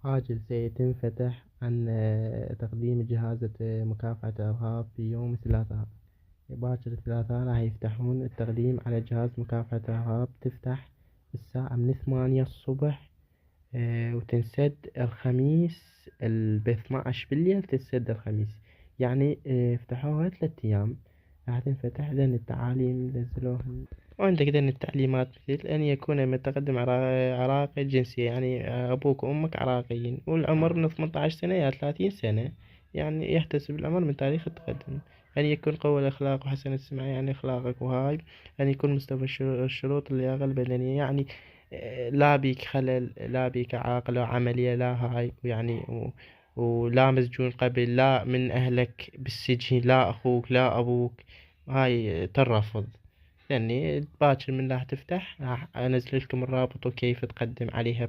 عاجل سيتم فتح عن تقديم جهازة مكافحة الإرهاب في يوم الثلاثاء. باكر الثلاثاء راح يفتحون التقديم على جهاز مكافحة الإرهاب، تفتح الساعة من 8 الصبح، وتنسد الخميس ب12 بالليل، تنسد الخميس. يعني فتحوها 3 أيام. راح تنفتح لأن التعاليم نزلوها، وعندك لأن التعليمات مثل أن يكون المتقدم عراقي الجنسية، يعني أبوك وأمك عراقيين، والعمر من 18 سنة إلى 30 سنة، يعني يحتسب العمر من تاريخ التقدم. أن يكون قوي الأخلاق وحسن السمعة، يعني أخلاقك وهاي. أن يكون مستوى الشروط اللياقة البدنية، يعني لا بيك خلل، لا بيك عاقل أو عملية، لا هاي يعني ولا مسجون قبل، لا من أهلك بالسجن، لا أخوك لا أبوك. هاي ترفض. لأني باكر من راح تفتح راح أنزل لكم الرابط وكيف تقدم عليها